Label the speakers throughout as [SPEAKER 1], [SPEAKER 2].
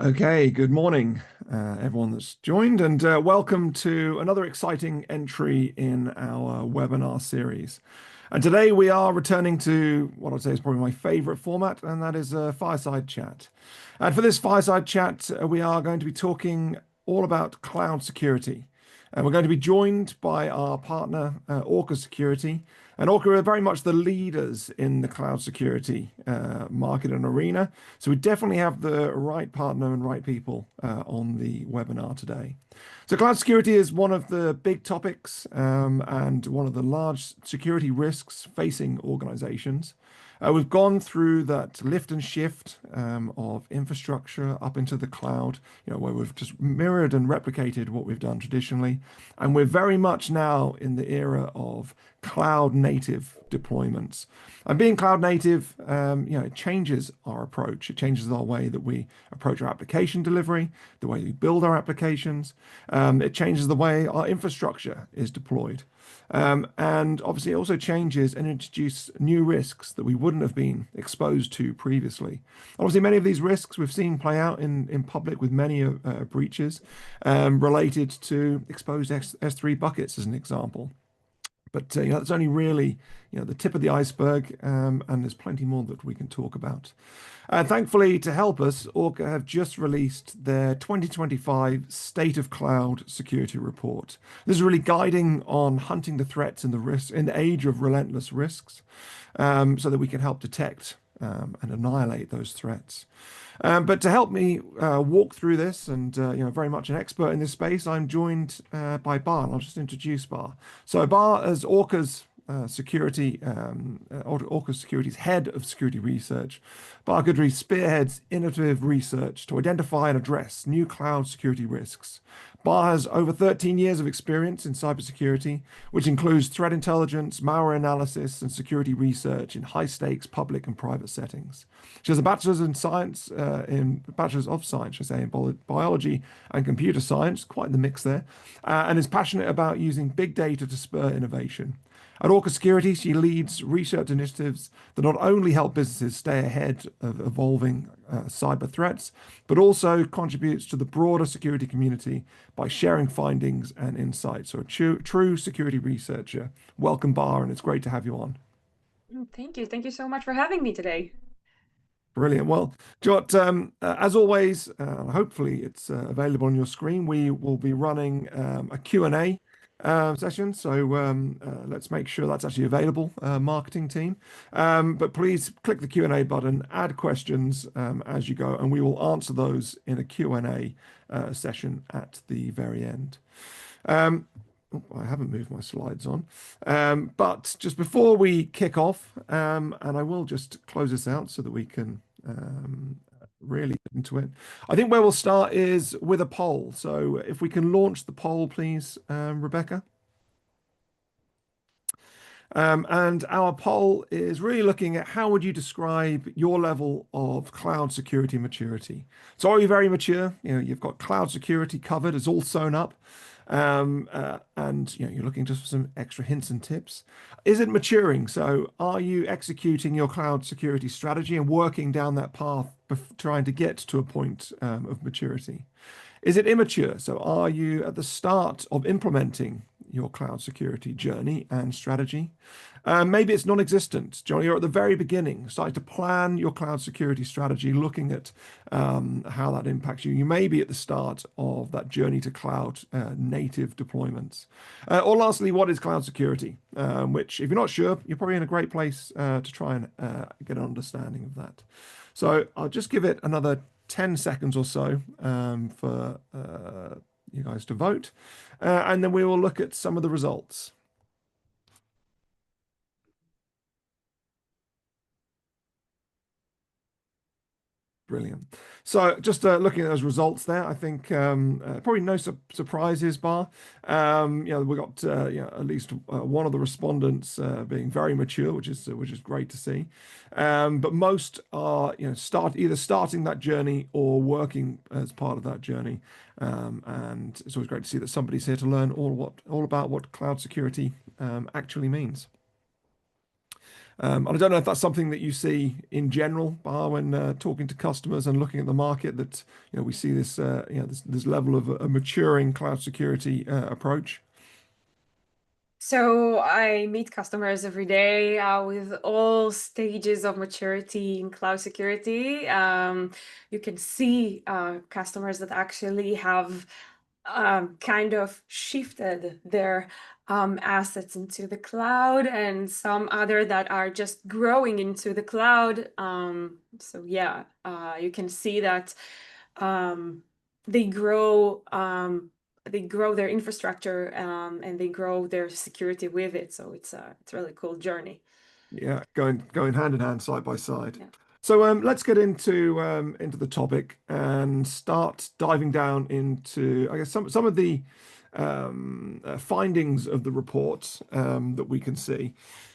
[SPEAKER 1] Okay, good morning, everyone that's joined, and welcome to another exciting entry in our webinar series. And today we are returning to what I'd say is probably my favorite format, and that is a fireside chat. And for this fireside chat, we are going to be talking all about cloud security. And we're going to be joined by our partner, Orca Security. And Orca are very much the leaders in the cloud security market and arena. So we definitely have the right partner and right people on the webinar today. So cloud security is one of the big topics and one of the large security risks facing organizations. We've gone through that lift and shift of infrastructure up into the cloud, where we've just mirrored and replicated what we've done traditionally. And we're very much now in the era of cloud native deployments. And being cloud native, it changes our approach. It changes our way that we approach our application delivery, the way we build our applications. It changes the way our infrastructure is deployed. And obviously it also changes and introduces new risks that we wouldn't have been exposed to previously. Obviously, many of these risks we've seen play out in public with many breaches related to exposed S3 buckets, as an example. But that's only really the tip of the iceberg, and there's plenty more that we can talk about. Thankfully, to help us, Orca have just released their 2025 State of Cloud Security Report. This is really guiding on hunting the threats and the risks in the age of relentless risks, so that we can help detect and annihilate those threats. But to help me walk through this, and very much an expert in this space, I'm joined by Bar, and I'll just introduce Bar. So Bar, as Orca's Orca Security's head of security research, Bar Goodry spearheads innovative research to identify and address new cloud security risks. Bar has over 13 years of experience in cybersecurity, which includes threat intelligence, malware analysis, and security research in high-stakes public and private settings. She has a bachelor's of science, in biology and computer science, quite the mix there, and is passionate about using big data to spur innovation. At Orca Security, she leads research initiatives that not only help businesses stay ahead of evolving cyber threats, but also contributes to the broader security community by sharing findings and insights. So a true security researcher. Welcome, Bar, and it's great to have you on.
[SPEAKER 2] Thank you. Thank you so much for having me today.
[SPEAKER 1] Brilliant. Well, Jot, as always, hopefully it's available on your screen. We will be running a Q&A session. So let's make sure that's actually available, marketing team. But please click the Q&A button, add questions as you go, and we will answer those in a Q&A session at the very end. I haven't moved my slides on. But just before we kick off, and I will just close this out so that we can really get into it. I think where we'll start is with a poll. So if we can launch the poll, please, Rebecca. And our poll is really looking at how would you describe your level of cloud security maturity? So are you very mature? You've got cloud security covered, it's all sewn up. And you're looking just for some extra hints and tips. Is it maturing? So are you executing your cloud security strategy and working down that path, trying to get to a point of maturity? Is it immature? So are you at the start of implementing your cloud security journey and strategy? Maybe it's non-existent. Johnny, you're at the very beginning, starting to plan your cloud security strategy, looking at how that impacts you. You may be at the start of that journey to cloud native deployments. Or lastly, what is cloud security? Which, if you're not sure, you're probably in a great place to try and get an understanding of that. So I'll just give it another 10 seconds or so for you guys to vote. And then we will look at some of the results. Brilliant. So just looking at those results there, I think probably no surprises, Bar. We got at least one of the respondents being very mature, which is great to see. But most are either starting that journey or working as part of that journey. And it's always great to see that somebody's here to learn all about what cloud security actually means. And I don't know if that's something that you see in general, Bar, when talking to customers and looking at the market, that we see this this level of a maturing cloud security approach.
[SPEAKER 2] So I meet customers every day with all stages of maturity in cloud security. You can see customers that actually have kind of shifted their assets into the cloud, and some other that are just growing into the cloud. So yeah, you can see that um, they grow. They grow their infrastructure and they grow their security with it. So it's a really cool journey.
[SPEAKER 1] Yeah, going hand in hand, side by side.
[SPEAKER 2] Yeah.
[SPEAKER 1] So let's get into the topic and start diving down into, I guess, some of the findings of the report that we can see.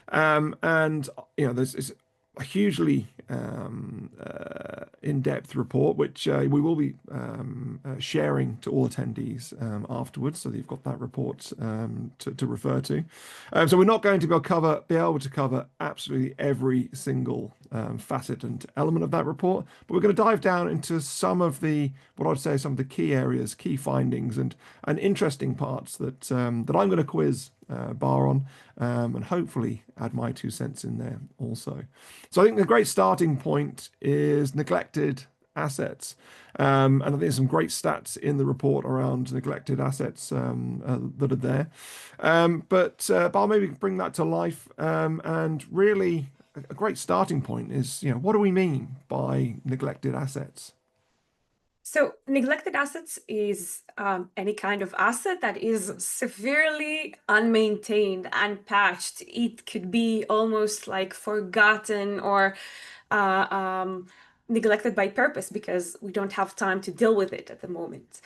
[SPEAKER 1] And there's is a hugely in-depth report, which we will be sharing to all attendees afterwards, so that you've got that report to refer to. So we're not going to be able to cover absolutely every single facet and element of that report, but we're going to dive down into some of what I'd say, some of the key areas, key findings, and interesting parts that I'm going to quiz Bar on, and hopefully add my 2 cents in there also. So I think the great starting point is neglected assets. And I think there's some great stats in the report around neglected assets that are there. But Bar, maybe bring that to life. And really, a great starting point is, what do we mean by neglected assets?
[SPEAKER 2] So neglected assets is any kind of asset that is severely unmaintained, unpatched. It could be almost like forgotten or uh, um, neglected by purpose because we don't have time to deal with it at the moment.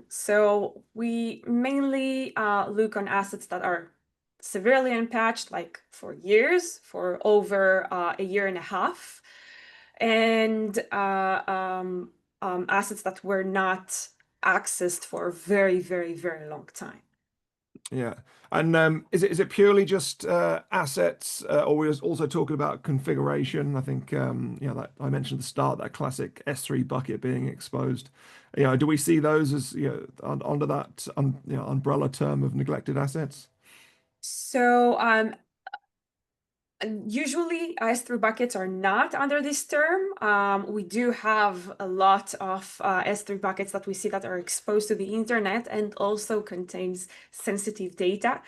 [SPEAKER 2] So we mainly look on assets that are severely unpatched, like for years, for over a year and a half, and assets that were not accessed for a very, very, very long time.
[SPEAKER 1] Yeah. And is it purely just assets, or we're also talking about configuration? I think that I mentioned at the start, that classic S3 bucket being exposed. Do we see those as under that umbrella term of neglected assets?
[SPEAKER 2] So usually S3 buckets are not under this term. We do have a lot of S3 buckets that we see that are exposed to the internet and also contains sensitive data,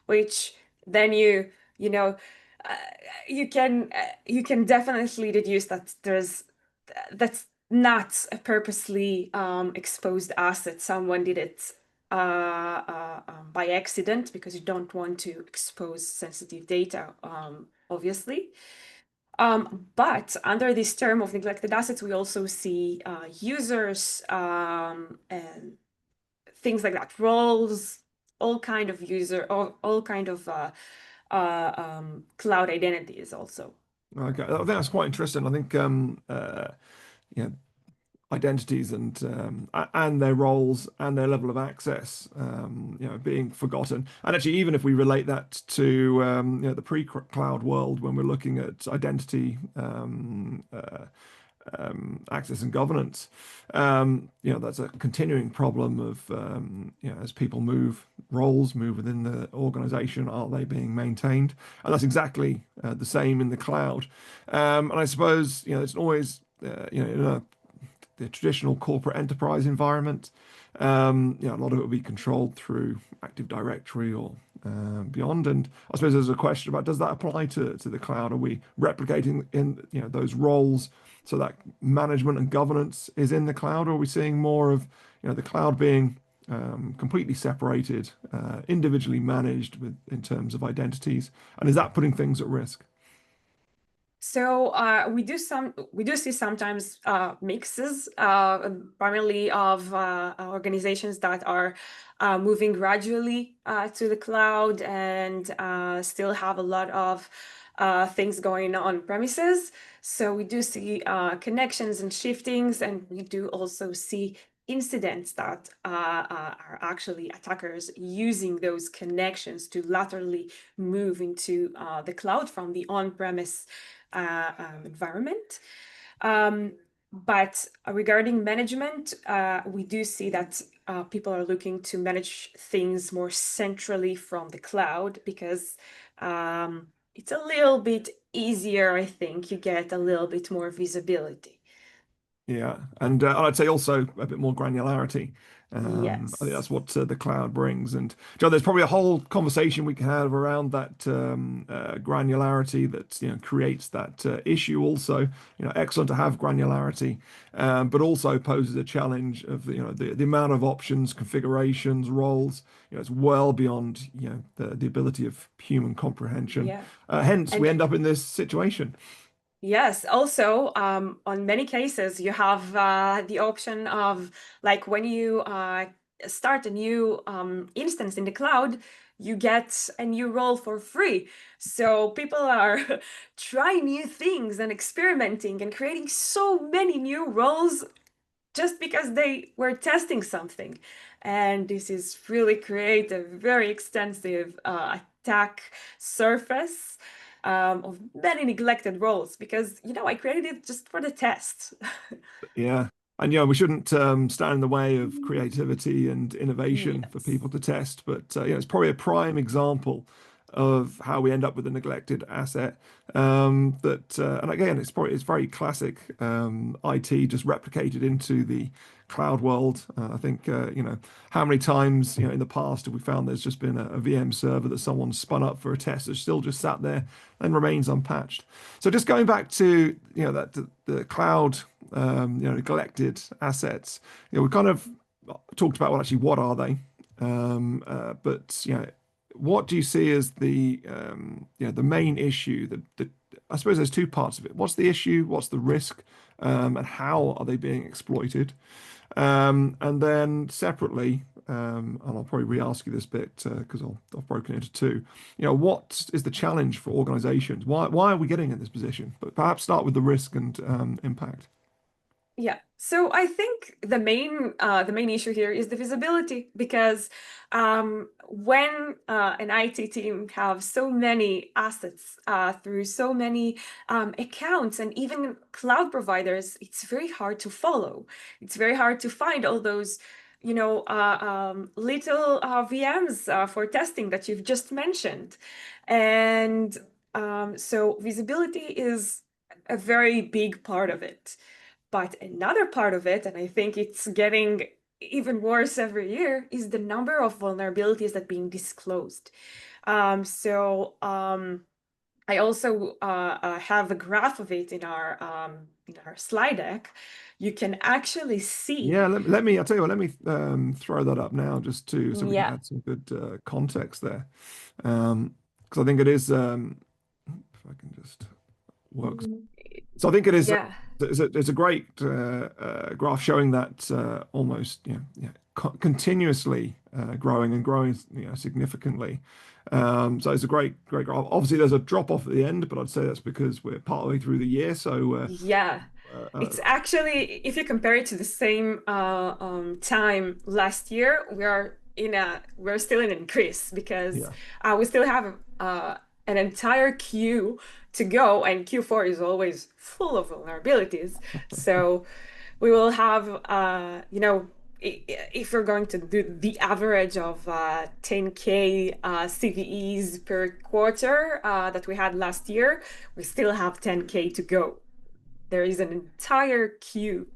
[SPEAKER 2] which then you know uh, you can definitely deduce that that's not a purposely exposed asset. Someone did it by accident because you don't want to expose sensitive data, obviously. But under this term of neglected assets, we also see users and things like that, roles, all kind of user, all kind of cloud identities also.
[SPEAKER 1] Okay, I think that's quite interesting. I think you know, identities and their roles and their level of access being forgotten. And actually, even if we relate that to the pre-cloud world, when we're looking at identity access and governance, that's a continuing problem of as people move roles, move within the organization, are they being maintained? And that's exactly the same in the cloud. And I suppose it's always in the traditional corporate enterprise environment. A lot of it will be controlled through Active Directory or beyond. And I suppose there's a question about, does that apply to the cloud? Are we replicating in those roles so that management and governance is in the cloud? Or are we seeing more of the cloud being completely separated, individually managed in terms of identities? And is that putting things at risk?
[SPEAKER 2] So we do see sometimes mixes, primarily of organizations that are moving gradually to the cloud and still have a lot of things going on premises. So we do see connections and shiftings, and we do also see incidents that are actually attackers using those connections to laterally move into the cloud from the on-premise environment. But regarding management, we do see that people are looking to manage things more centrally from the cloud because it's a little bit easier, I think. You get a little bit more visibility.
[SPEAKER 1] Yeah, and I'd say also a bit more granularity. I think
[SPEAKER 2] Yes.
[SPEAKER 1] that's what the cloud brings. And Joe, there's probably a whole conversation we can have around that granularity that creates that issue. Also, excellent to have granularity, but also poses a challenge of the amount of options, configurations, roles. It's well beyond the ability of human comprehension.
[SPEAKER 2] Yeah.
[SPEAKER 1] Hence, we
[SPEAKER 2] And
[SPEAKER 1] end up in this situation.
[SPEAKER 2] yes, also, on many cases, you have the option of like when you start a new instance in the cloud, you get a new role for free. So people are trying new things and experimenting and creating so many new roles just because they were testing something. And this is really create a very extensive attack surface of many neglected roles because, I created it just for the test.
[SPEAKER 1] Yeah. And we shouldn't stand in the way of creativity and innovation for
[SPEAKER 2] Yes.
[SPEAKER 1] people to test. But it's probably a prime example of how we end up with a neglected asset. And again, it's very classic IT just replicated into the cloud world. I think how many times in the past have we found there's just been a VM server that someone spun up for a test that's still just sat there and remains unpatched. So just going back to that the cloud neglected assets. We kind of talked about what are they, but what do you see as the main issue? I suppose there's two parts of it. What's the issue? What's the risk? And how are they being exploited? And then separately, and I'll probably re-ask you this bit because I've broken it into two. What is the challenge for organizations? Why are we getting in this position? But perhaps start with the risk and impact.
[SPEAKER 2] Yeah. So I think the main issue here is the visibility because when an IT team have so many assets through so many accounts and even cloud providers, it's very hard to follow. It's very hard to find all those, little VMs for testing that you've just mentioned, and so visibility is a very big part of it. But another part of it, and I think it's getting even worse every year, is the number of vulnerabilities that being disclosed. I also have a graph of it in our slide deck. You can actually see,
[SPEAKER 1] Yeah, I'll tell you what, let me throw that up now just so we can
[SPEAKER 2] yeah,
[SPEAKER 1] add some good context there. Because I think it is, if I can just work.
[SPEAKER 2] mm,
[SPEAKER 1] So I think it is,
[SPEAKER 2] yeah,
[SPEAKER 1] it's a great graph showing that almost, continuously growing and growing, significantly. So it's a great graph. Obviously, there's a drop off at the end, but I'd say that's because we're partway through the year. So,
[SPEAKER 2] yeah. It's actually, if you compare it to the same time last year, we're still in an increase because
[SPEAKER 1] yeah.
[SPEAKER 2] we still have an entire queue to go, and Q4 is always full of vulnerabilities. So we will have, if we're going to do the average of 10K CVEs per quarter that we had last year, we still have 10K to go. There is an entire queue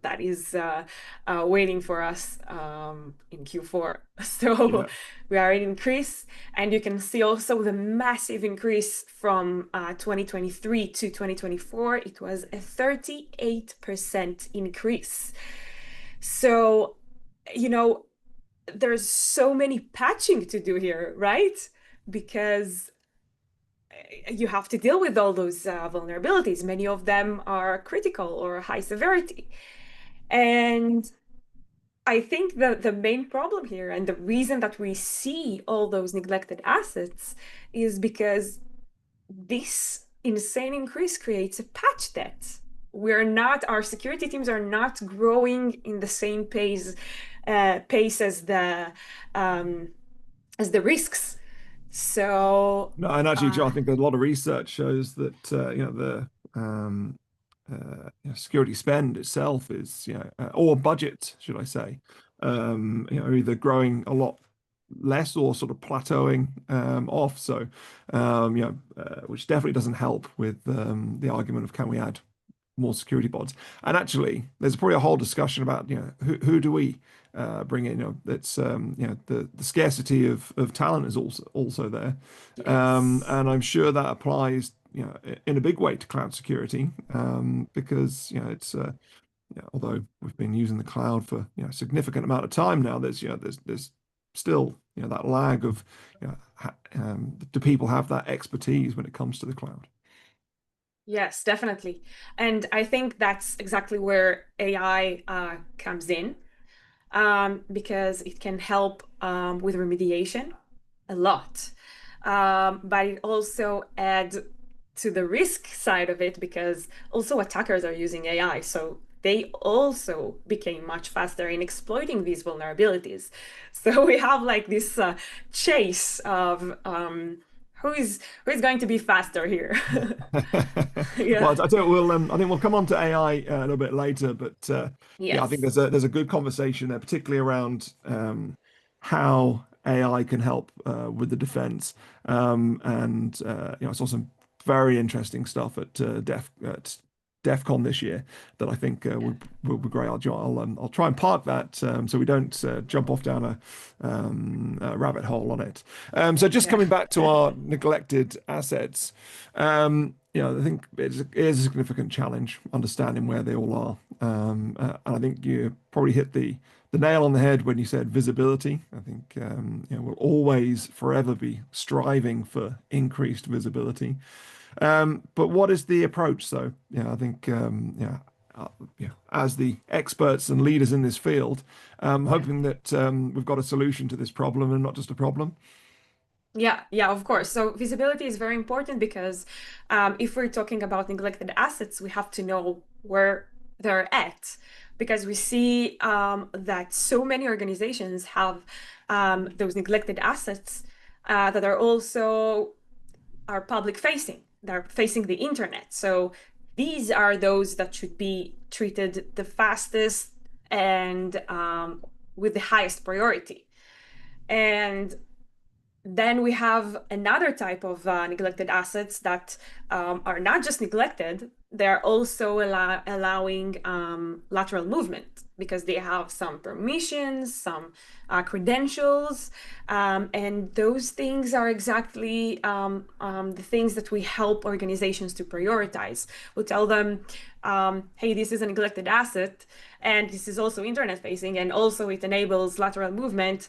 [SPEAKER 2] that is waiting for us in Q4. So
[SPEAKER 1] Yeah.
[SPEAKER 2] we are in increase, and you can see also the massive increase from 2023 to 2024. It was a 38% increase. So, you know, there's so many patching to do here, right? Because you have to deal with all those vulnerabilities. Many of them are critical or high severity. And I think that the main problem here and the reason that we see all those neglected assets is because this insane increase creates a patch debt. our security teams are not growing in the same pace um, as the risks. So,
[SPEAKER 1] No, and actually,
[SPEAKER 2] uh,
[SPEAKER 1] Joe, I think a lot of research shows that the security spend itself is or budget, should I say, either growing a lot less or sort of plateauing off. So, which definitely doesn't help with the argument of can we add more security pods. And actually, there's probably a whole discussion about who do we bring in. That's the scarcity of talent is also there,
[SPEAKER 2] yes.
[SPEAKER 1] and I'm sure that applies in a big way to cloud security because it's although we've been using the cloud for a significant amount of time now, there's still that lag of do people have that expertise when it comes to the cloud?
[SPEAKER 2] Yes, definitely. And I think that's exactly where AI comes in, because it can help with remediation a lot. But it also adds to the risk side of it because also attackers are using AI. So they also became much faster in exploiting these vulnerabilities. So we have like this chase of who is going to be faster here. Yeah.
[SPEAKER 1] Well, I think we'll come on to AI a little bit later, but yeah, I think
[SPEAKER 2] Yes.
[SPEAKER 1] there's a good conversation there, particularly around how AI can help with the defense, and I saw some very interesting stuff at DEF CON this year that I think
[SPEAKER 2] Yeah.
[SPEAKER 1] will be great. I'll try and park that so we don't jump off down a rabbit hole on it. So just
[SPEAKER 2] Yeah.
[SPEAKER 1] coming back to our neglected assets, I think it is a significant challenge understanding where they all are. And I think you probably hit the nail on the head when you said visibility. I think we'll always forever be striving for increased visibility. But what is the approach? So, I think, as the experts and leaders in this field,
[SPEAKER 2] Yeah.
[SPEAKER 1] hoping that we've got a solution to this problem and not just a problem.
[SPEAKER 2] Yeah, yeah, of course. So visibility is very important because if we're talking about neglected assets, we have to know where they're at because we see that so many organizations have those neglected assets that are public facing. They're facing the internet. So these are those that should be treated the fastest and with the highest priority. And then we have another type of neglected assets that are not just neglected, they're also allowing lateral movement because they have some permissions, some credentials, and those things are exactly the things that we help organizations to prioritize. We tell them, hey, this is a neglected asset, and this is also internet facing, and also it enables lateral movement.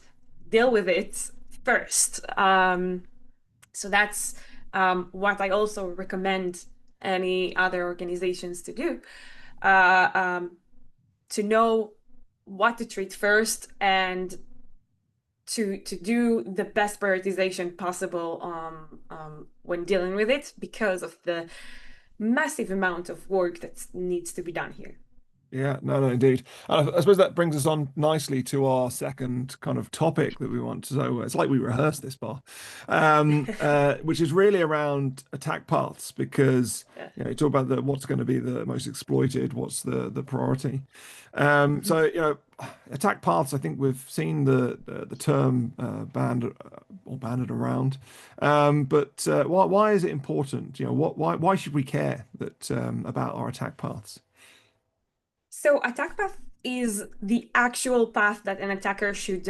[SPEAKER 2] Deal with it first. So that's what I also recommend any other organizations to do, uh, um, to know what to treat first and to do the best prioritization possible when dealing with it because of the massive amount of work that needs to be done here.
[SPEAKER 1] Yeah, no, no, indeed. And I suppose that brings us on nicely to our second kind of topic that we want to. So it's like we rehearsed this bar, which is really around attack paths because
[SPEAKER 2] Yeah.
[SPEAKER 1] you talk about what's going to be the most exploited, what's the priority. So attack paths. I think we've seen the term banned or banded around, but why is it important? Why should we care that about our attack paths?
[SPEAKER 2] So attack path is the actual path that an attacker should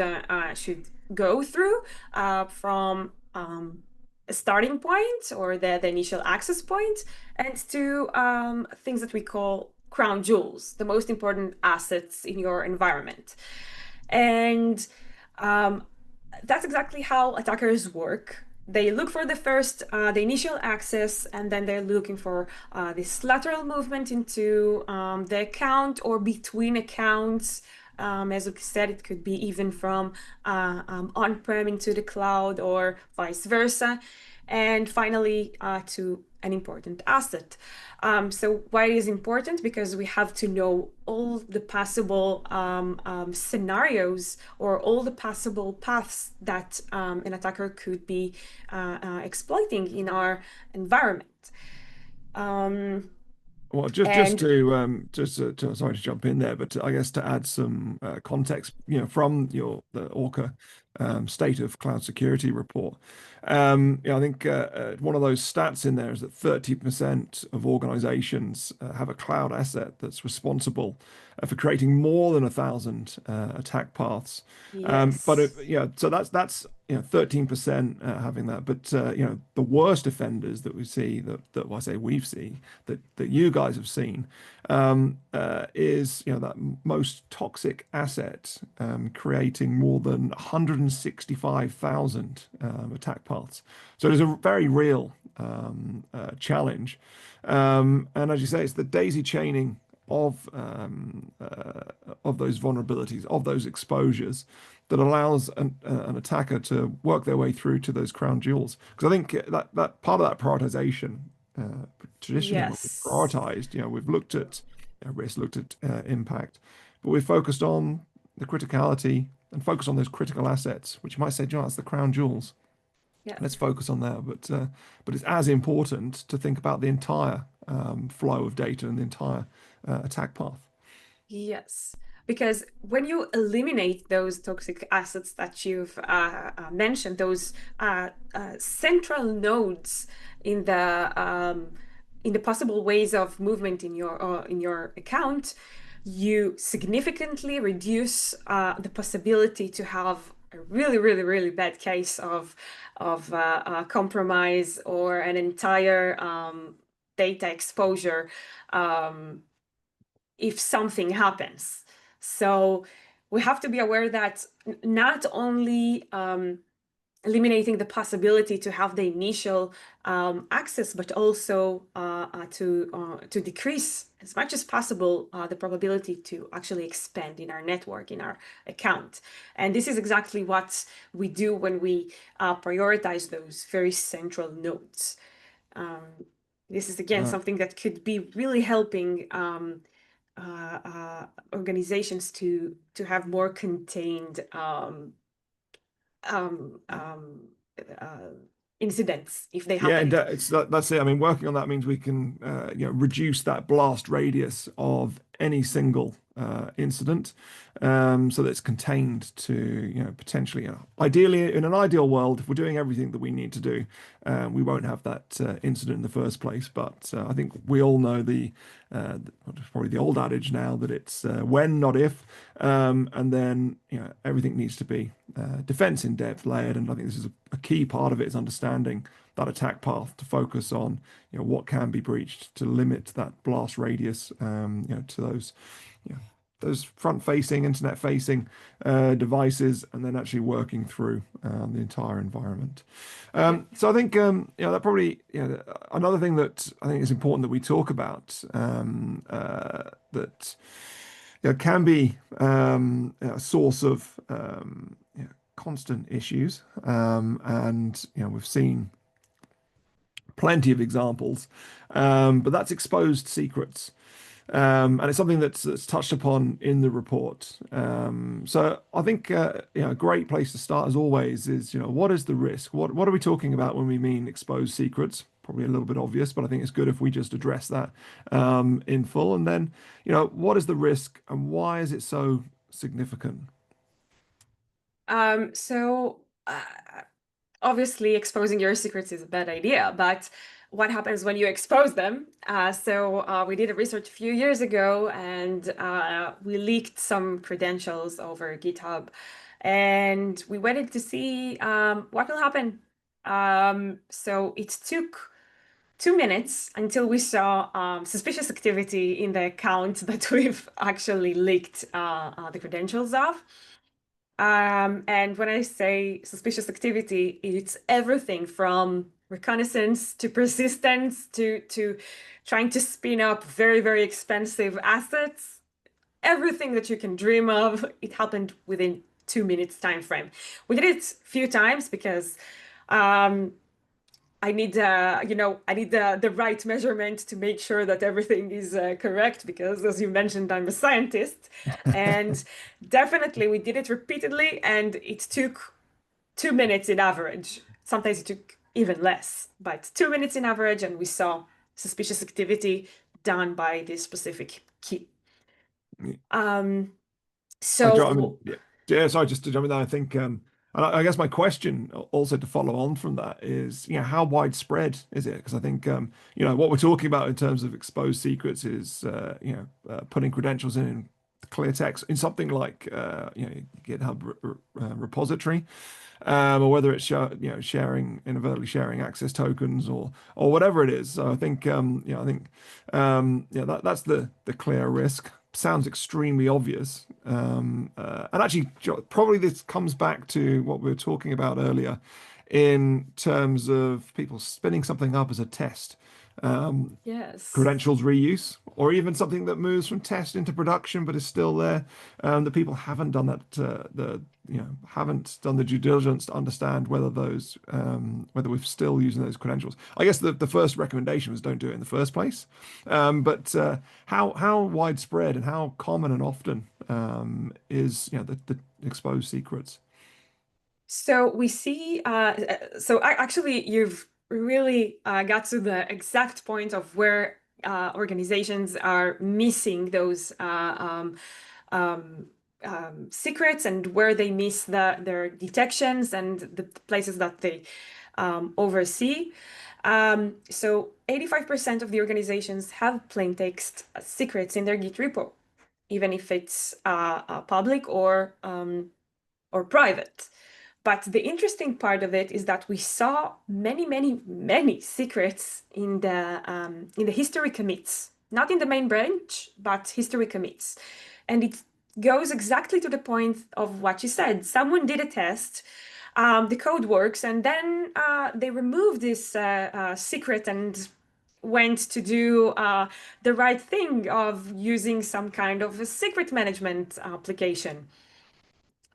[SPEAKER 2] go through from a starting point or the initial access point and to things that we call crown jewels, the most important assets in your environment. And um, that's exactly how attackers work. They look for the initial access, and then they're looking for this lateral movement into the account or between accounts. As we said, it could be even from on-prem into the cloud or vice versa. And finally, to an important asset. So why it is important? Because we have to know all the possible scenarios or all the possible paths that an attacker could be exploiting in our environment. Um,
[SPEAKER 1] Well, just
[SPEAKER 2] and
[SPEAKER 1] to sorry to jump in there, but I guess to add some context, from the Orca State of Cloud Security report, I think one of those stats in there is that 30% of organizations have a cloud asset that's responsible for creating more than 1,000 attack paths. But
[SPEAKER 2] yes,
[SPEAKER 1] so that's 13% having that. But the worst offenders that we see that I say we've seen that you guys have seen is that most toxic asset creating more than 165,000 attack paths. So it is a very real challenge. And as you say, it's the daisy chaining of those vulnerabilities, of those exposures, that allows an attacker to work their way through to those crown jewels. Because I think that part of that prioritization, traditionally when we've
[SPEAKER 2] yes,
[SPEAKER 1] prioritized, we've looked at risk, looked at impact, but we've focused on the criticality and focused on those critical assets, which you might say, that's the crown jewels.
[SPEAKER 2] yeah.
[SPEAKER 1] Let's focus on that. But it's as important to think about the entire flow of data and the entire attack path.
[SPEAKER 2] Yes, because when you eliminate those toxic assets that you've mentioned, those central nodes in the possible ways of movement in your account, you significantly reduce the possibility to have a really, really, really bad case of compromise or an entire data exposure. If something happens. So we have to be aware that not only eliminating the possibility to have the initial access, but also to decrease as much as possible the probability to actually expand in our network, in our account. And this is exactly what we do when we prioritize those very central nodes. This is again
[SPEAKER 1] Uh,
[SPEAKER 2] something that could be really helping organizations to have more contained um, um, uh, incidents if they
[SPEAKER 1] Yeah, and
[SPEAKER 2] happened.
[SPEAKER 1] that's it. I mean, working on that means we can, reduce that blast radius of any single incident, so that it's contained to, potentially, ideally, in an ideal world, if we're doing everything that we need to do, we won't have that incident in the first place. But I think we all know probably the old adage now that it's when, not if, and then everything needs to be defense in depth layered. And I think this is a key part of it is understanding that attack path to focus on what can be breached to limit that blast radius to you know, those front-facing, internet-facing devices, and then actually working through the entire environment.
[SPEAKER 2] Yeah.
[SPEAKER 1] So I think that probably another thing that I think is important that we talk about that can be a source of constant issues, and we've seen plenty of examples, but that's exposed secrets. And it's something that's touched upon in the report. So I think a great place to start, as always, is what is the risk? What are we talking about when we mean exposed secrets? Probably a little bit obvious, but I think it's good if we just address that in full. And then what is the risk and why is it so significant?
[SPEAKER 2] So obviously exposing your secrets is a bad idea, but what happens when you expose them? We did a research a few years ago and we leaked some credentials over GitHub and we waited to see what will happen. So it took 2 minutes until we saw suspicious activity in the account that we've actually leaked the credentials of. And when I say suspicious activity, it's everything from reconnaissance to persistence to trying to spin up very, very expensive assets. Everything that you can dream of, it happened within 2 minutes time frame. We did it a few times because um, I need, I need the right measurement to make sure that everything is correct because, as you mentioned, I'm a scientist, and definitely we did it repeatedly, and it took 2 minutes in average. Sometimes it took even less, but 2 minutes in average, and we saw suspicious activity done by this specific key. Um,
[SPEAKER 1] I mean,
[SPEAKER 2] so
[SPEAKER 1] yeah, sorry, just to jump in there, I think, and I guess my question also to follow on from that is, how widespread is it? Because I think, what we're talking about in terms of exposed secrets is, putting credentials in clear text in something like, GitHub repository, or whether it's sharing inadvertently sharing access tokens or whatever it is. So I think, that's the clear risk. Sounds extremely obvious. And actually, probably this comes back to what we were talking about earlier in terms of people spinning something up as a test.
[SPEAKER 2] yes.
[SPEAKER 1] Credentials reuse, or even something that moves from test into production but is still there. That people haven't done that, haven't done the due diligence to understand whether we're still using those credentials. I guess the first recommendation was don't do it in the first place. But how widespread and how common and often is the exposed secrets?
[SPEAKER 2] So we see, actually, you've really got to the exact point of where organizations are missing those secrets and where they miss their detections and the places that they oversee. So 85% of the organizations have plain text secrets in their Git repo, even if it's public or private. But the interesting part of it is that we saw many, many, many secrets in the history commits, not in the main branch, but history commits, and it goes exactly to the point of what you said. Someone did a test, the code works, and then they removed this secret and went to do the right thing of using some kind of a secret management application.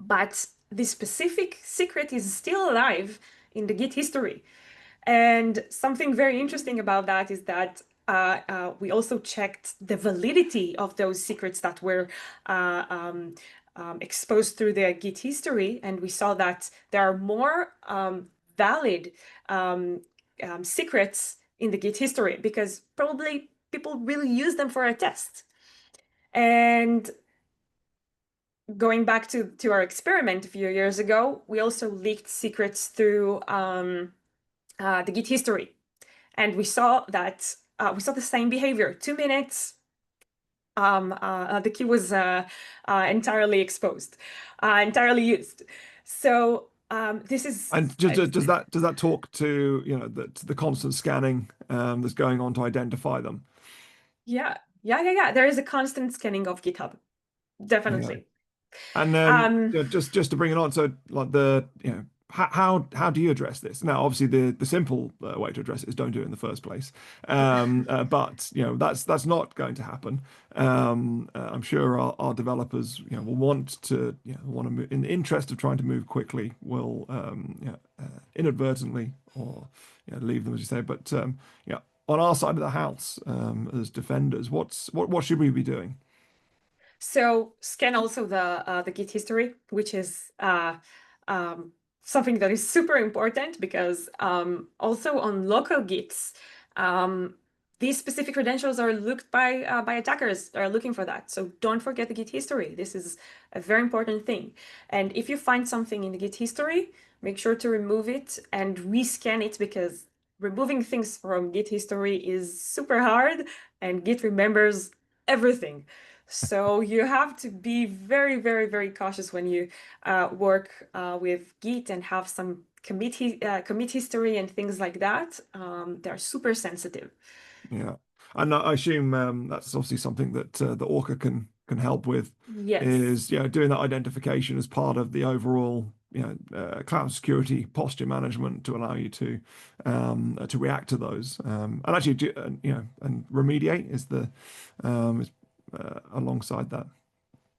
[SPEAKER 2] But this specific secret is still alive in the Git history. And something very interesting about that is that we also checked the validity of those secrets that were exposed through the Git history. And we saw that there are more valid secrets in the Git history because probably people really use them for a test. And going back to our experiment a few years ago, we also leaked secrets through the Git history, and we saw that we saw the same behavior. 2 minutes, the key was entirely exposed, entirely used. So this is
[SPEAKER 1] And does that talk to the constant scanning that's going on to identify them?
[SPEAKER 2] yeah. There is a constant scanning of GitHub,
[SPEAKER 1] Yeah.
[SPEAKER 2] definitely.
[SPEAKER 1] And then
[SPEAKER 2] Um,
[SPEAKER 1] just to bring it on, so like how do you address this? Now, obviously, the simple way to address it is don't do it in the first place. But that's not going to happen. I'm sure our developers will want to move, in the interest of trying to move quickly, will inadvertently or leave them as you say. But on our side of the house, as defenders, what should we be doing?
[SPEAKER 2] So scan also the Git history, which is um, something that is super important because also on local Gits, these specific credentials are looked by attackers that are looking for that. So don't forget the Git history. This is a very important thing. And if you find something in the Git history, make sure to remove it and rescan it because removing things from Git history is super hard and Git remembers everything. So you have to be very, very, very cautious when you work with Git and have some commit history and things like that. They're super sensitive.
[SPEAKER 1] Yeah, and I assume that's obviously something that the Orca can help with,
[SPEAKER 2] Yes.
[SPEAKER 1] is doing that identification as part of the overall cloud security posture management to allow you to react to those and actually and remediate is the alongside that.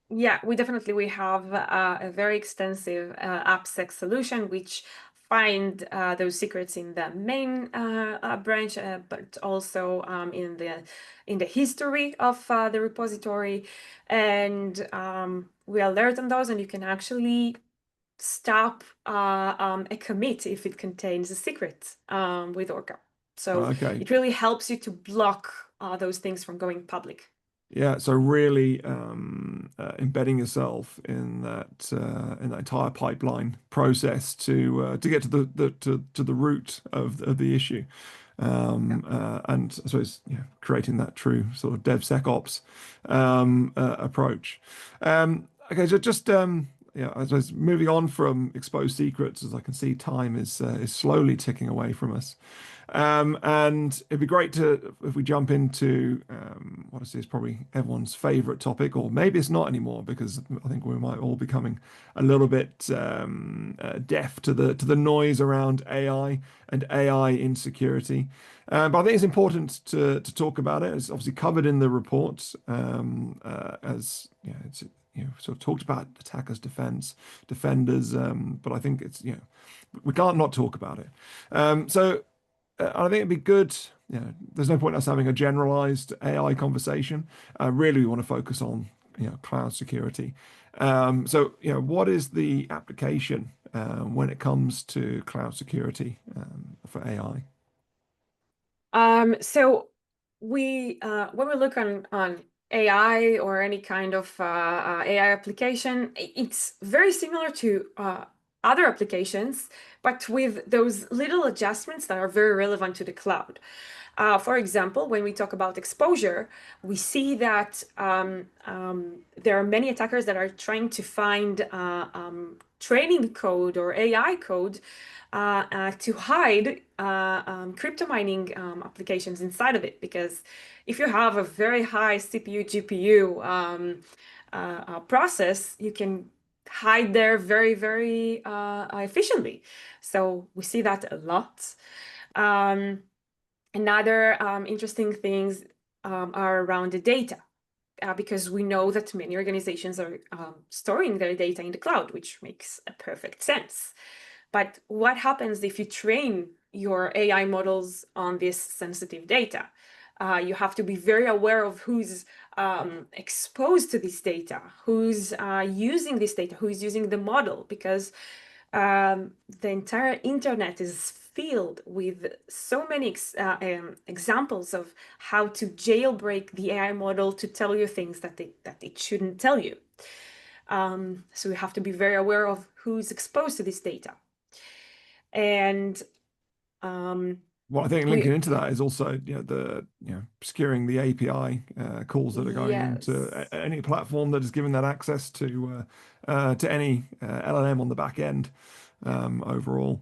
[SPEAKER 2] Yeah, we have a very extensive AppSec solution which find those secrets in the main branch, but also in the history of the repository, and we alert on those, and you can actually stop a commit if it contains a secret with Orca. So
[SPEAKER 1] Okay.
[SPEAKER 2] it really helps you to block those things from going public.
[SPEAKER 1] Yeah, so really embedding yourself in that entire pipeline process to get to the root of the issue, and I suppose creating that true sort of DevSecOps approach. Okay, so just I suppose moving on from exposed secrets, as I can see, time is slowly ticking away from us. And it'd be great if we jump into what I see is probably everyone's favorite topic, or maybe it's not anymore because I think we might all becoming a little bit deaf to the noise around AI and AI insecurity. But I think it's important to talk about it. It's obviously covered in the report, as it's sort of talked about attackers, defenders, but I think it's we can't not talk about it. So. I think it'd be good. There's no point in us having a generalized AI conversation. Really, we want to focus on cloud security. What is the application when it comes to cloud security for AI?
[SPEAKER 2] So we when we look on AI or any kind of AI application, it's very similar to other applications, but with those little adjustments that are very relevant to the cloud. For example, when we talk about exposure, we see that there are many attackers that are trying to find training code or AI code to hide crypto mining applications inside of it. Because if you have a very high CPU, GPU process, you can hide there very, very efficiently. So we see that a lot. Another interesting things are around the data, because we know that many organizations are storing their data in the cloud, which makes a perfect sense. But what happens if you train your AI models on this sensitive data? You have to be very aware of who's exposed to this data, who's using this data, who's using the model, because the entire internet is filled with so many examples of how to jailbreak the AI model to tell you things that it shouldn't tell you. So we have to be very aware of who's exposed to this data. And
[SPEAKER 1] Well, I think linking
[SPEAKER 2] we,
[SPEAKER 1] into that is also securing the API calls that are going into
[SPEAKER 2] yes.
[SPEAKER 1] any platform that is giving that access to any LLM on the back end overall.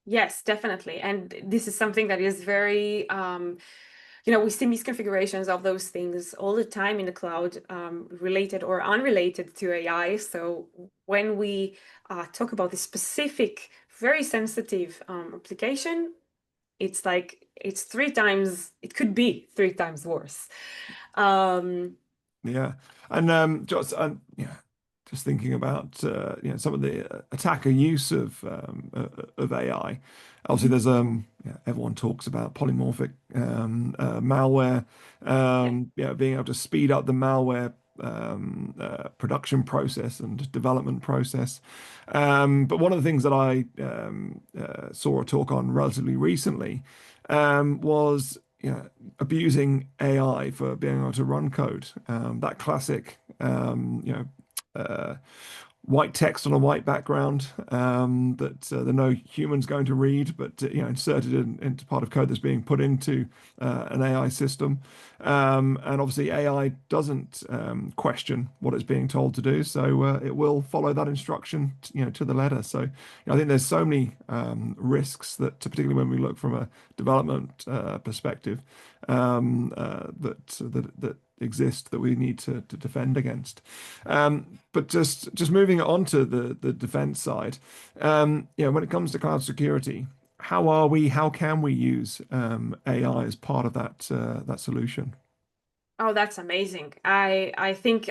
[SPEAKER 2] Yes, definitely. And this is something that is very, we see misconfigurations of those things all the time in the cloud, related or unrelated to AI. So when we talk about this specific, very sensitive application, it's like it could be three times worse. Um,
[SPEAKER 1] Yeah, and just thinking about some of the attacker use of AI. Obviously, there's everyone talks about polymorphic malware,
[SPEAKER 2] yeah.
[SPEAKER 1] being able to speed up the malware production process and development process. But one of the things that I saw a talk on relatively recently was abusing AI for being able to run code. That classic, white text on a white background that there are no humans going to read, but inserted into part of code that's being put into an AI system. And obviously, AI doesn't question what it's being told to do, so it will follow that instruction, to the letter. So I think there's so many particularly when we look from a development perspective, that exist that we need to defend against. But just moving on to the defense side, when it comes to cloud security, how can we use AI as part of that solution?
[SPEAKER 2] Oh, that's amazing. I think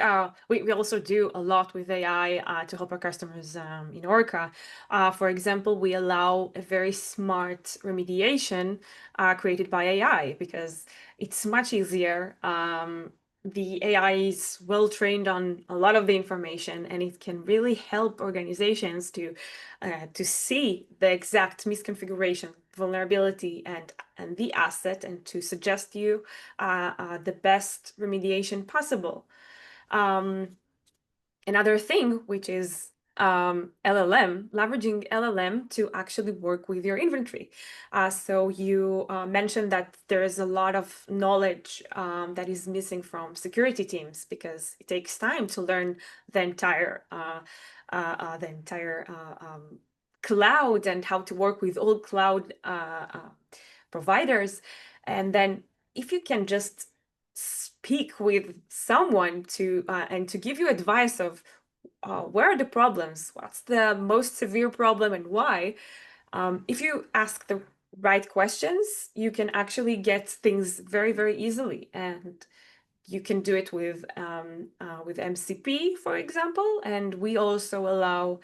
[SPEAKER 2] we also do a lot with AI to help our customers in Orca. For example, we allow a very smart remediation created by AI because it's much easier. The AI is well trained on a lot of the information, and it can really help organizations to see the exact misconfiguration, vulnerability, and the asset, and to suggest you the best remediation possible. Um, Another thing, which is LLM, leveraging LLM to actually work with your inventory. So you mentioned that there is a lot of knowledge that is missing from security teams because it takes time to learn the entire cloud and how to work with all cloud providers. And then if you can just speak with someone to and to give you advice of where are the problems, what's the most severe problem and why. If you ask the right questions, you can actually get things very, very easily. And you can do it with MCP, for example. And we also allow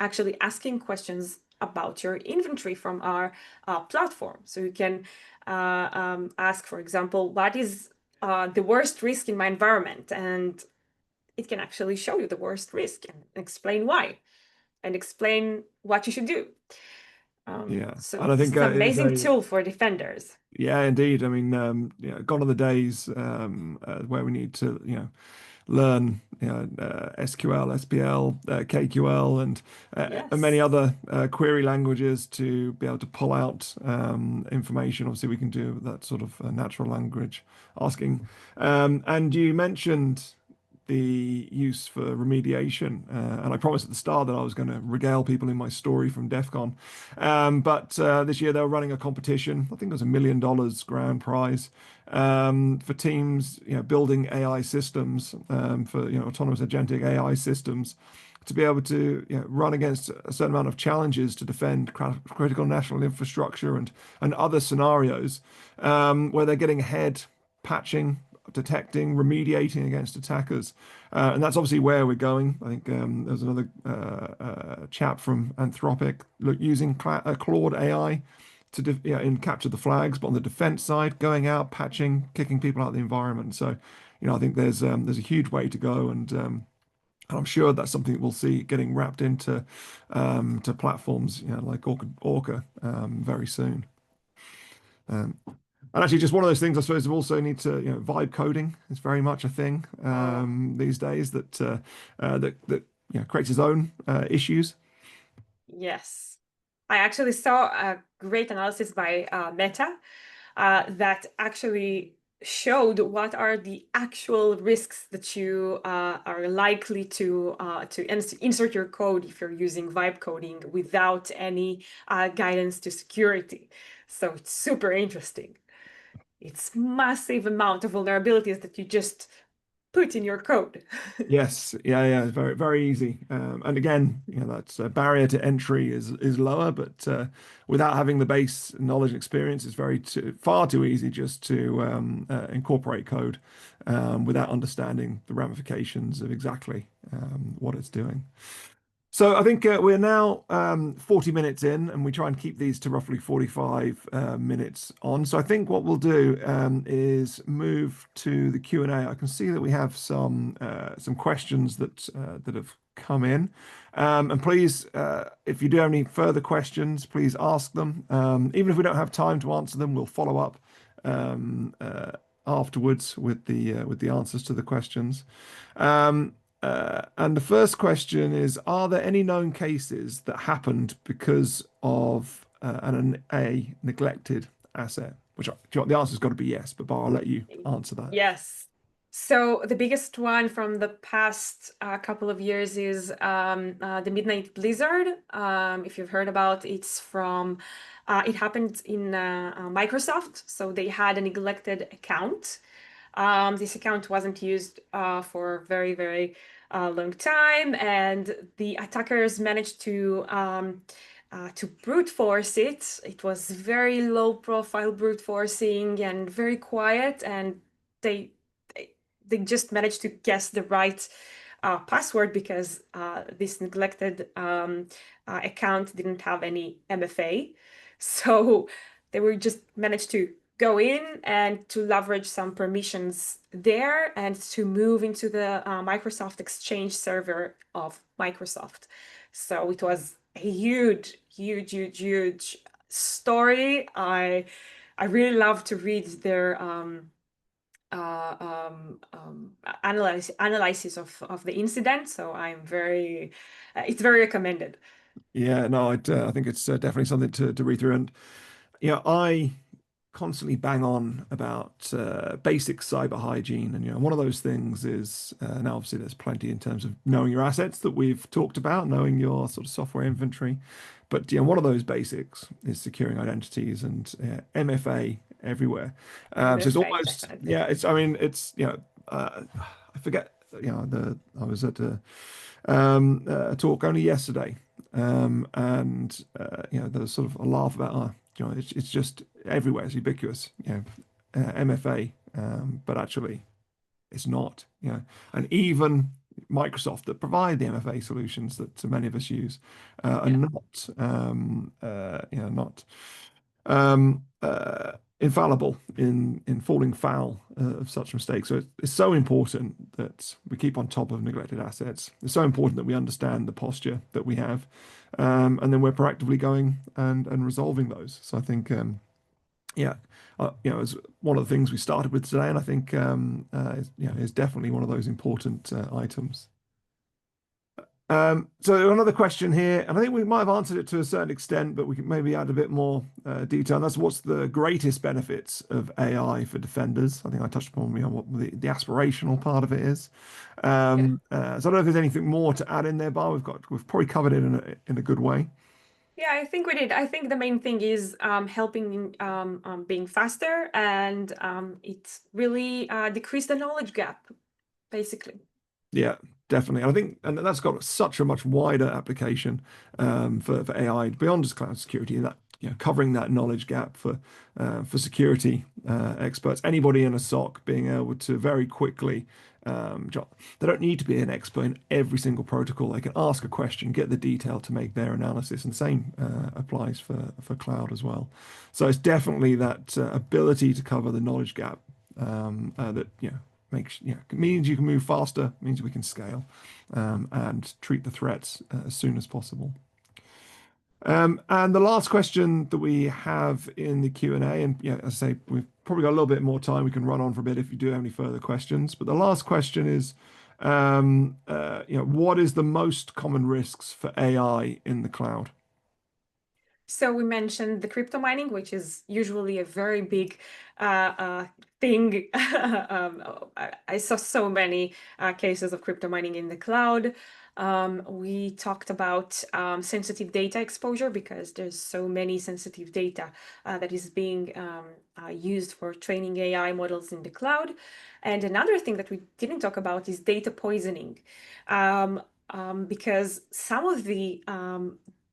[SPEAKER 2] actually asking questions about your inventory from our platform. So you can ask, for example, what is the worst risk in my environment? And it can actually show you the worst risk and explain why and explain what you should do.
[SPEAKER 1] Yeah,
[SPEAKER 2] So
[SPEAKER 1] and I
[SPEAKER 2] this
[SPEAKER 1] think
[SPEAKER 2] is an
[SPEAKER 1] it's
[SPEAKER 2] amazing
[SPEAKER 1] a
[SPEAKER 2] tool for defenders.
[SPEAKER 1] yeah, indeed. I mean, gone are the days where we need to, learn, SQL, SPL, KQL, and many
[SPEAKER 2] Yes.
[SPEAKER 1] other query languages to be able to pull out information. Obviously, we can do that sort of natural language asking. And you mentioned the use for remediation. And I promised at the start that I was going to regale people in my story from DEF CON. But this year they were running a competition. I think it was $1 million grand prize for teams, building AI systems for autonomous agentic AI systems to be able to run against a certain amount of challenges to defend critical national infrastructure and other scenarios where they're getting ahead, patching, detecting, remediating against attackers. And that's obviously where we're going. I think there's another chap from Anthropic using Claude AI to capture the flags, but on the defense side, going out, patching, kicking people out of the environment. So, I think there's a huge way to go, and I'm sure that's something we'll see getting wrapped into to platforms, like Orca very soon. Um, and actually, just one of those things, I suppose, we also need to, vibe coding is very much a thing
[SPEAKER 2] Oh,
[SPEAKER 1] these days that creates its own issues.
[SPEAKER 2] yes. I actually saw a great analysis by Meta that actually showed what are the actual risks that you are likely to insert your code if you're using vibe coding without any guidance to security. So it's super interesting. It's massive amount of vulnerabilities that you just put in your code.
[SPEAKER 1] Yes, yeah, yeah, very, very easy. And again, that's barrier to entry is lower, but without having the base knowledge and experience, it's far too easy just to incorporate code without understanding the ramifications of exactly what it's doing. So I think we're now 40 minutes in, and we try and keep these to roughly 45 minutes on. So I think what we'll do is move to the Q&A. I can see that we have some questions that have come in. And please, if you do have any further questions, please ask them. Even if we don't have time to answer them, we'll follow up afterwards with the answers to the questions. And the first question is, are there any known cases that happened because of a neglected asset? The answer's got to be yes, but Bar, I'll let you answer that.
[SPEAKER 2] Yes. So the biggest one from the past couple of years is the Midnight Blizzard. If you've heard about, it happened in Microsoft. So they had a neglected account. This account wasn't used for a very, very long time, and the attackers managed to brute force it. It was very low profile brute forcing and very quiet, and they they just managed to guess the right password because this neglected account didn't have any MFA. So they were just managed to go in and to leverage some permissions there and to move into the Microsoft Exchange server of Microsoft. So it was a huge, huge, huge, huge story. I really love to read their analysis of the incident. So I'm very, it's very recommended.
[SPEAKER 1] Yeah, no, I think it's definitely something to read through. And I constantly bang on about basic cyber hygiene, and one of those things is now obviously there's plenty in terms of knowing your assets that we've talked about, knowing your sort of software inventory, but one of those basics is securing identities and MFA everywhere. So it's
[SPEAKER 2] MFA,
[SPEAKER 1] almost
[SPEAKER 2] definitely.
[SPEAKER 1] it's I mean it's I forget I was at a talk only yesterday, and there's sort of a laugh about it's just everywhere, it's ubiquitous, MFA, but actually it's not, and even Microsoft that provide the MFA solutions that so many of us use are
[SPEAKER 2] Yeah,
[SPEAKER 1] not infallible in falling foul of such mistakes. So it's so important that we keep on top of neglected assets. It's so important that we understand the posture that we have, and then we're proactively going and resolving those. So I think, yeah, it's one of the things we started with today, and I think, is definitely one of those important items. So another question here, and I think we might have answered it to a certain extent, but we can maybe add a bit more detail. And that's what's the greatest benefits of AI for defenders? I think I touched upon what the aspirational part of it is.
[SPEAKER 2] yeah.
[SPEAKER 1] So I don't know if there's anything more to add in there, Bar. We've probably covered it in a good way.
[SPEAKER 2] Yeah, I think we did. I think the main thing is helping being faster and it's really decrease the knowledge gap, basically.
[SPEAKER 1] Yeah, definitely. And I think, and that's got such a much wider application for AI beyond just cloud security, and that covering that knowledge gap for security experts. Anybody in a SOC being able to very quickly, they don't need to be an expert in every single protocol. They can ask a question, get the detail to make their analysis, and same applies for cloud as well. So it's definitely that ability to cover the knowledge gap that makes means you can move faster, means we can scale, and treat the threats as soon as possible. And the last question that we have in the Q&A, and as I say, we've probably got a little bit more time. We can run on for a bit if you do have any further questions. But the last question is, what is the most common risks for AI in the cloud?
[SPEAKER 2] So we mentioned the crypto mining, which is usually a very big thing. I saw so many cases of crypto mining in the cloud. We talked about sensitive data exposure because there's so many sensitive data that is being used for training AI models in the cloud. And another thing that we didn't talk about is data poisoning. Because some of the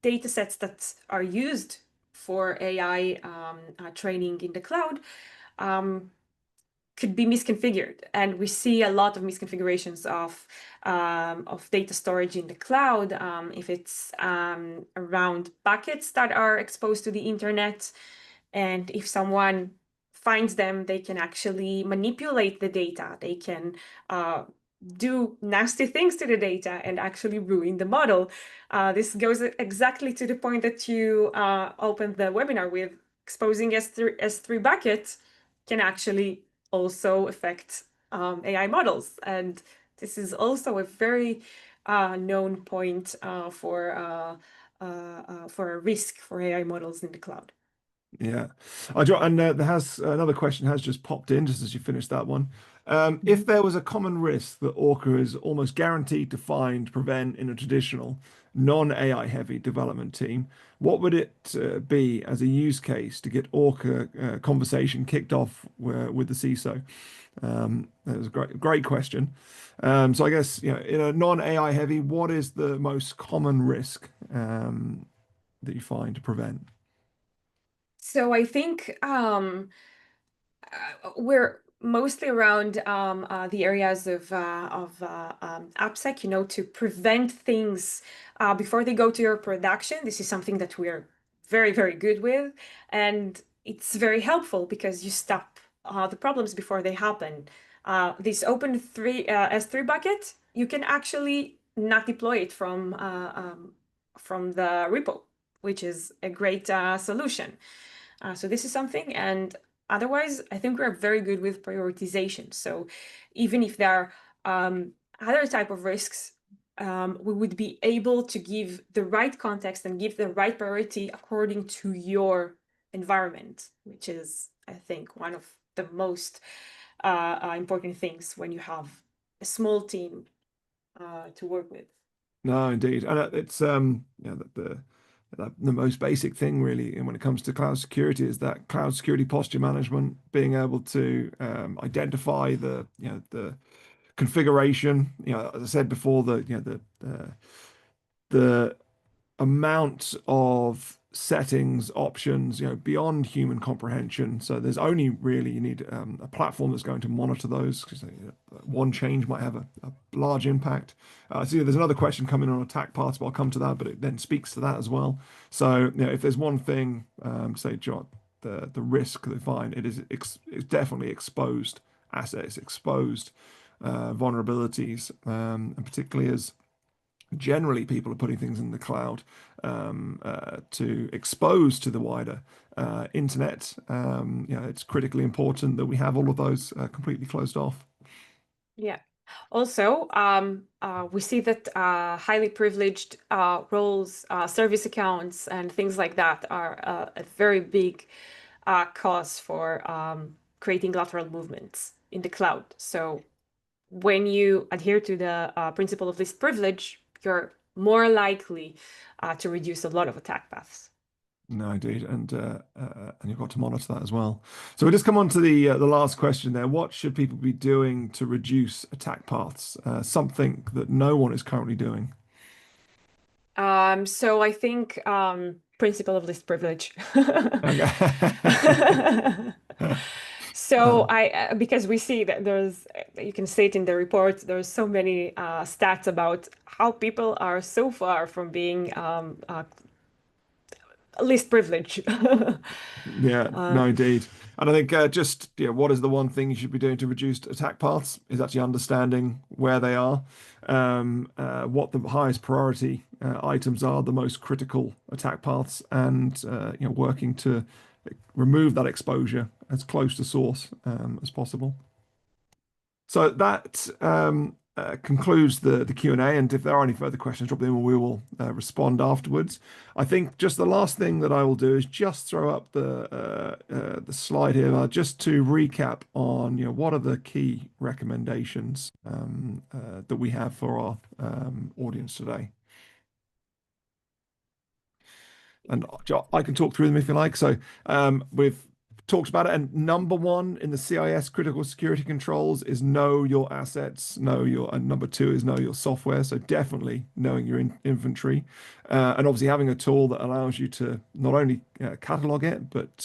[SPEAKER 2] data sets that are used for AI training in the cloud could be misconfigured, and we see a lot of misconfigurations of data storage in the cloud. If it's around buckets that are exposed to the internet, and if someone finds them, they can actually manipulate the data. They can do nasty things to the data and actually ruin the model. This goes exactly to the point that you opened the webinar with. Exposing S3 buckets can actually also affect AI models. And this is also a very known point for a risk for AI models in the cloud.
[SPEAKER 1] Yeah, and there has another question has just popped in just as you finished that one. If
[SPEAKER 2] Mhm.
[SPEAKER 1] there was a common risk that Orca is almost guaranteed to find, prevent in a traditional non-AI heavy development team, what would it be as a use case to get Orca conversation kicked off with the CISO? That was a great question. So I guess in a non-AI heavy, what is the most common risk that you find to prevent?
[SPEAKER 2] So I think we're mostly around the areas of AppSec, to prevent things before they go to your production. This is something that we're very, very good with, and it's very helpful because you stop the problems before they happen. This open S3 bucket, you can actually not deploy it from the repo, which is a great solution. So this is something, and otherwise, I think we're very good with prioritization. So even if there are other type of risks, we would be able to give the right context and give the right priority according to your environment, which is, I think, one of the most important things when you have a small team to work with.
[SPEAKER 1] No, indeed, and it's the most basic thing really, and when it comes to cloud security, is that cloud security posture management, being able to identify the configuration. As I said before, the amount of settings, options, beyond human comprehension. So there's only really you need a platform that's going to monitor those, because one change might have a large impact. So there's another question coming on attack paths, but I'll come to that. But it then speaks to that as well. So if there's one thing, say, John, the risk they find, it's definitely exposed assets, exposed vulnerabilities, and particularly as generally people are putting things in the cloud to expose to the wider internet. It's critically important that we have all of those completely closed off.
[SPEAKER 2] Yeah. Also, we see that highly privileged roles, service accounts, and things like that are a very big cause for creating lateral movements in the cloud. So when you adhere to the principle of least privilege, you're more likely to reduce a lot of attack paths.
[SPEAKER 1] No, indeed, and you've got to monitor that as well. So we just come on to the last question there. What should people be doing to reduce attack paths? Something that no one is currently doing.
[SPEAKER 2] So I think principle of least privilege.
[SPEAKER 1] Okay.
[SPEAKER 2] So because we see that you can see it in the report, there's so many stats about how people are so far from being least privilege.
[SPEAKER 1] Yeah, no, indeed. And I think just what is the one thing you should be doing to reduce attack paths is actually understanding where they are, what the highest priority items are, the most critical attack paths, and working to remove that exposure as close to source as possible. So that concludes the Q&A, and if there are any further questions, drop them in and we will respond afterwards. I think just the last thing that I will do is just throw up the slide here just to recap on what are the key recommendations that we have for our audience today. And I can talk through them if you like. So we've talked about it, and number one in the CIS critical security controls is know your assets, and number two is know your software. So definitely knowing your inventory, and obviously having a tool that allows you to not only catalog it, but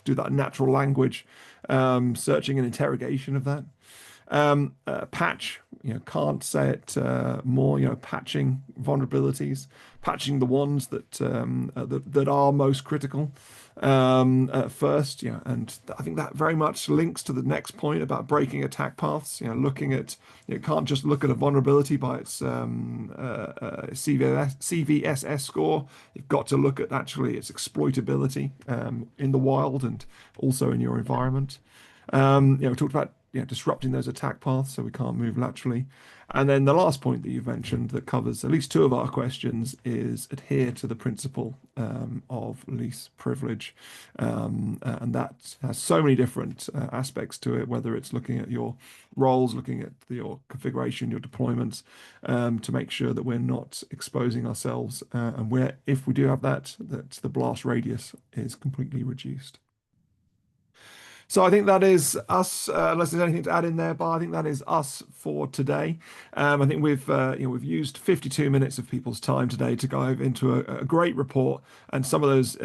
[SPEAKER 1] do that natural language searching and interrogation of that. Patch, can't say it more, patching vulnerabilities, patching the ones that are most critical first, and I think that very much links to the next point about breaking attack paths. Looking at, you can't just look at a vulnerability by its CVSS score. You've got to look at actually its exploitability in the wild and also in your environment. We talked about disrupting those attack paths so we can't move laterally. And then the last point that you've mentioned that covers at least two of our questions is adhere to the principle of least privilege. And that has so many different aspects to it, whether it's looking at your roles, looking at your configuration, your deployments, to make sure that we're not exposing ourselves. And if we do have that the blast radius is completely reduced. So I think that is us. Unless there's anything to add in there, but I think that is us for today. I think we've used 52 minutes of people's time today to go into a great report and some of those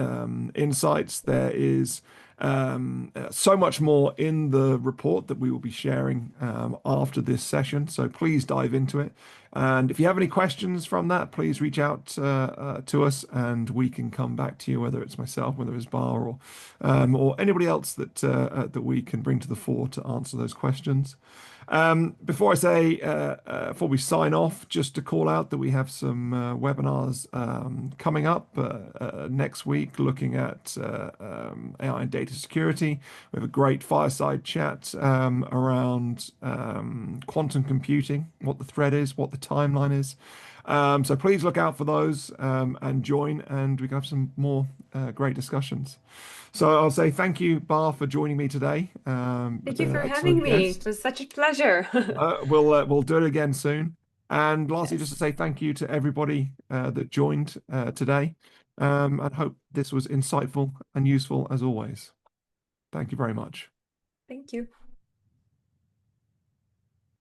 [SPEAKER 1] insights. There is So much more in the report that we will be sharing after this session. So please dive into it. And if you have any questions from that, please reach out to us, and we can come back to you, whether it's myself, whether it's Bar, or anybody else that we can bring to the fore to answer those questions. Before I say, before we sign off, just to call out that we have some webinars coming up next week, looking at AI and data security. We have a great fireside chat around quantum computing, what the threat is, what the timeline is. So please look out for those and join, and we can have some more great discussions. So I'll say thank you, Bar, for joining me today.
[SPEAKER 2] Thank you for having
[SPEAKER 1] Excellent
[SPEAKER 2] me. It
[SPEAKER 1] guest.
[SPEAKER 2] was such a pleasure.
[SPEAKER 1] We'll do it again soon. And lastly, just to
[SPEAKER 2] Yes.
[SPEAKER 1] say thank you to everybody that joined today, and hope this was insightful and useful as always. Thank you very much.
[SPEAKER 2] Thank you.